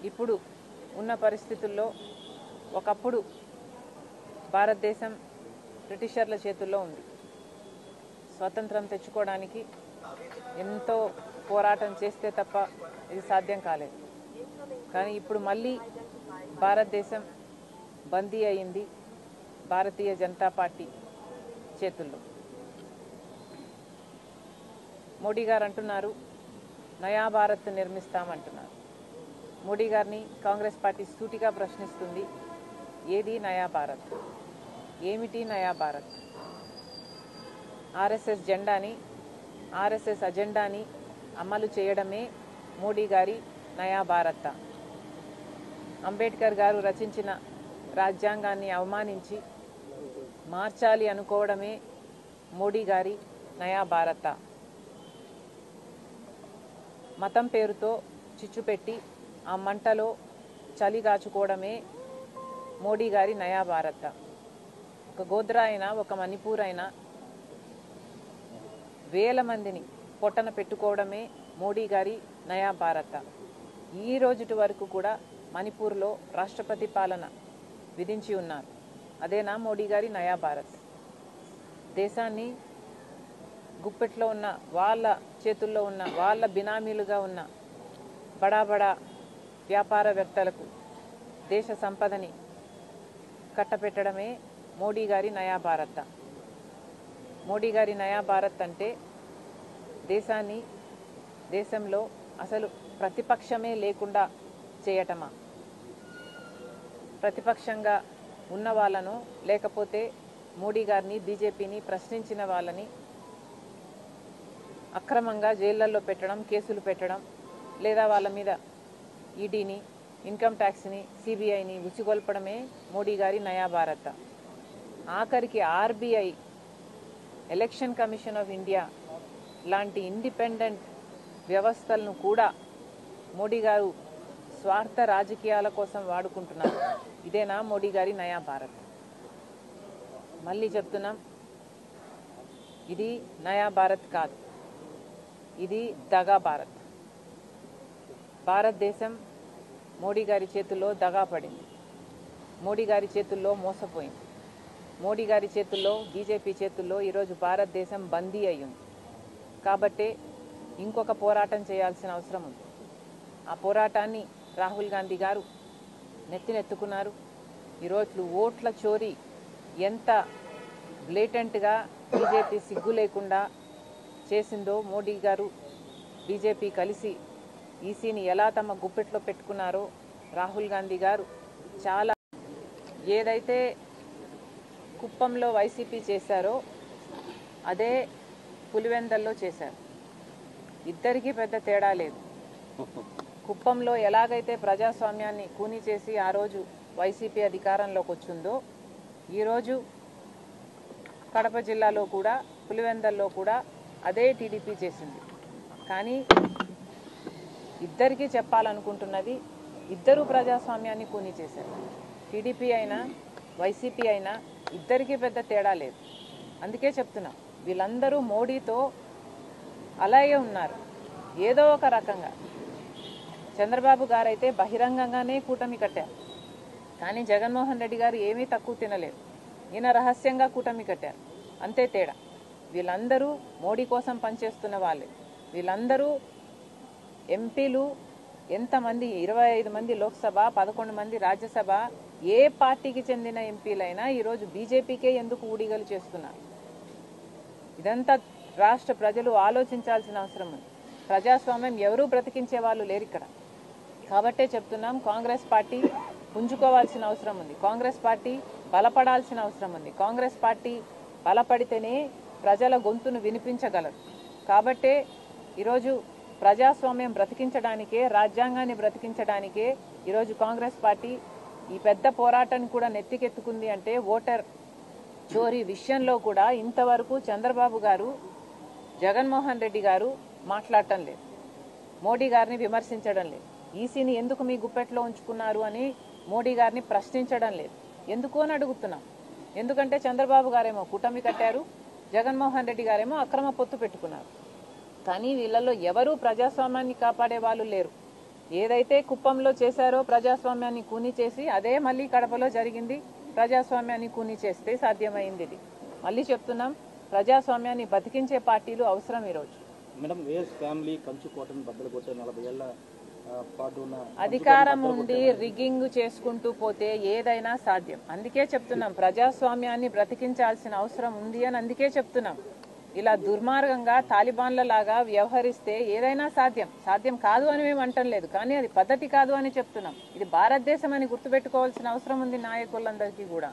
ఇప్పుడు ఉన్న పరిస్థితుల్లో ఒకప్పుడు భారతదేశం బ్రిటిషర్ల చేతుల్లో ఉంది. స్వతంత్రం తెచ్చుకోవడానికి ఎంతో పోరాటం చేస్తే తప్ప ఇది సాధ్యం కాలేదు. కానీ ఇప్పుడు మళ్ళీ భారతదేశం బందీ అయింది భారతీయ జనతా పార్టీ చేతుల్లో. మోడీ గారు అంటున్నారు నయా భారత్ నిర్మిస్తామంటున్నారు. మోడీ గారిని కాంగ్రెస్ పార్టీ సూటిగా ప్రశ్నిస్తుంది, ఏది నయా భారత్, ఏమిటి నయా భారత్? ఆర్ఎస్ఎస్ జెండాని ఆర్ఎస్ఎస్ అజెండాని అమలు చేయడమే మోడీ గారి నయా భారత్. అంబేద్కర్ గారు రచించిన రాజ్యాంగాన్ని అవమానించి మార్చాలి అనుకోవడమే మోడీ గారి నయా భారత్. మతం పేరుతో చిచ్చుపెట్టి ఆ మంటలో చలిగాచుకోవడమే మోడీ గారి నయా భారత్. ఒక గోద్రా అయినా ఒక మణిపూర్ అయినా వేల మందిని పొట్టన పెట్టుకోవడమే మోడీ గారి నయా భారత్. ఈ రోజుటి వరకు కూడా మణిపూర్లో రాష్ట్రపతి పాలన విధించి ఉన్నారు. అదేనా మోడీ గారి నయా భారత్? దేశాన్ని గుప్పెట్లో ఉన్న వాళ్ళ చేతుల్లో ఉన్న వాళ్ళ బినామీలుగా ఉన్న బడా బడా వ్యాపారవేత్తలకు దేశ సంపదని కట్టపెట్టడమే మోడీ గారి నయా భారత్. మోడీ గారి నయా భారత్ అంటే దేశంలో అసలు ప్రతిపక్షమే లేకుండా చేయటమా? ప్రతిపక్షంగా ఉన్న వాళ్ళను లేకపోతే మోడీ గారిని బీజేపీని ప్రశ్నించిన వాళ్ళని అక్రమంగా జైళ్లలో పెట్టడం, కేసులు పెట్టడం, లేదా వాళ్ళ మీద ఈడీని, ఇన్కమ్ ట్యాక్స్ని, సిబిఐని ఉసిగొల్పడమే మోడీ గారి నయా భారత్. ఆఖరికి RBI, election commission of India లాంటి ఇండిపెండెంట్ వ్యవస్థలను కూడా మోడీ గారు స్వార్థ రాజకీయాల కోసం వాడుకుంటున్నారు. ఇదేనా మోడీ గారి నయా భారత్? మళ్ళీ చెప్తున్నాం, ఇది నయా భారత్ కాదు, ఇది దగా భారత్. భారతదేశం మోడీ గారి చేతుల్లో దగా పడింది, మోడీ గారి చేతుల్లో మోసపోయింది, మోడీ గారి చేతుల్లో, బీజేపీ చేతుల్లో ఈరోజు భారతదేశం బందీ అయ్యింది. కాబట్టే ఇంకొక పోరాటం చేయాల్సిన అవసరం ఉంది. ఆ పోరాటాన్ని రాహుల్ గాంధీ గారు నెత్తినెత్తుకున్నారు. ఈరోజు ఓట్ల చోరీ ఎంత బ్లేటెంట్గా బీజేపీ సిగ్గు లేకుండా చేసిందో, మోడీ గారు బీజేపీ కలిసి ఈసీని ఎలా తమ గుప్పెట్లో పెట్టుకున్నారో రాహుల్ గాంధీ గారు చాలా, ఏదైతే కుప్పంలో వైసీపీ చేశారో అదే పులివెందల్లో చేశారు. ఇద్దరికీ పెద్ద తేడా లేదు. కుప్పంలో ఎలాగైతే ప్రజాస్వామ్యాన్ని కూని చేసి ఆ రోజు వైసీపీ అధికారంలోకి వచ్చిందో, ఈరోజు కడప జిల్లాలో కూడా పులివెందల్లో కూడా అదే టీడీపీ చేసింది. కానీ ఇద్దరికీ చెప్పాలనుకుంటున్నది, ఇద్దరు ప్రజాస్వామ్యాన్ని కూని చేశారు. టీడీపీ అయినా వైసీపీ అయినా ఇద్దరికీ పెద్ద తేడా లేదు. అందుకే చెప్తున్నా, వీళ్ళందరూ మోడీతో అలాగే ఉన్నారు. ఏదో ఒక రకంగా చంద్రబాబు గారైతే బహిరంగంగానే కూటమి కట్టారు. కానీ జగన్మోహన్ రెడ్డి గారు ఏమీ తక్కువ తినలేదు. ఈయన రహస్యంగా కూటమి కట్టారు. అంతే తేడా. వీళ్ళందరూ మోడీ కోసం పనిచేస్తున్న వాళ్ళే. వీళ్ళందరూ ఎంపీలు ఎంతమంది, 25 మంది లోక్సభ, 11 మంది రాజ్యసభ, ఏ పార్టీకి చెందిన ఎంపీలైనా ఈరోజు బీజేపీకే ఎందుకు ఊడిగలు చేస్తున్నారు? ఇదంతా రాష్ట్ర ప్రజలు ఆలోచించాల్సిన అవసరం ఉంది. ప్రజాస్వామ్యం ఎవరూ బ్రతికించే వాళ్ళు లేరు ఇక్కడ. కాబట్టే చెప్తున్నాం, కాంగ్రెస్ పార్టీ పుంజుకోవాల్సిన అవసరం ఉంది. కాంగ్రెస్ పార్టీ బలపడాల్సిన అవసరం ఉంది. కాంగ్రెస్ పార్టీ బలపడితేనే ప్రజల గొంతును వినిపించగలరు. కాబట్టే ఈరోజు ప్రజాస్వామ్యం బ్రతికించడానికే, రాజ్యాంగాన్ని బ్రతికించడానికే ఈరోజు కాంగ్రెస్ పార్టీ ఈ పెద్ద పోరాటాన్ని కూడా నెత్తికెత్తుకుంది. అంటే ఓటర్ చోరీ విషయంలో కూడా ఇంతవరకు చంద్రబాబు గారు, జగన్మోహన్ రెడ్డి గారు మాట్లాడటం లేదు, మోడీ గారిని విమర్శించడం లేదు. ఈసీని ఎందుకు మీ గుప్పెట్లో ఉంచుకున్నారు అని మోడీ గారిని ప్రశ్నించడం లేదు. ఎందుకు అని అడుగుతున్నాం. ఎందుకంటే చంద్రబాబు గారేమో కూటమి కట్టారు, జగన్మోహన్ రెడ్డి గారేమో అక్రమ పొత్తు పెట్టుకున్నారు. కానీ వీళ్ళల్లో ఎవరూ ప్రజాస్వామ్యాన్ని కాపాడే వాళ్ళు లేరు. ఏదైతే కుప్పంలో చేశారో ప్రజాస్వామ్యాన్ని కూని చేసి అదే మళ్ళీ కడపలో జరిగింది. ప్రజాస్వామ్యాన్ని కూని చేస్తే సాధ్యమైంది ఇది. మళ్ళీ చెప్తున్నాం, ప్రజాస్వామ్యాన్ని బతికించే పార్టీలు అవసరం ఈరోజు. మేడం, వేస్ ఫ్యామిలీ కంచుకోటను బద్దలు కొట్టే 40 ఏళ్ల పాటు ఉన్న అధికారం ఉండి రిగ్గింగ్ చేసుకుంటూ పోతే ఏదైనా సాధ్యం. అందుకే చెప్తున్నాం, ప్రజాస్వామ్యాన్ని బ్రతికించాల్సిన అవసరం ఉంది అని అందుకే చెప్తున్నాం. ఇలా దుర్మార్గంగా తాలిబాన్ల లాగా వ్యవహరిస్తే ఏదైనా సాధ్యం. సాధ్యం కాదు అని మేము అంటం లేదు, కానీ అది పద్ధతి కాదు అని చెప్తున్నాం. ఇది భారతదేశం అని గుర్తుపెట్టుకోవాల్సిన అవసరం ఉంది నాయకులందరికీ కూడా.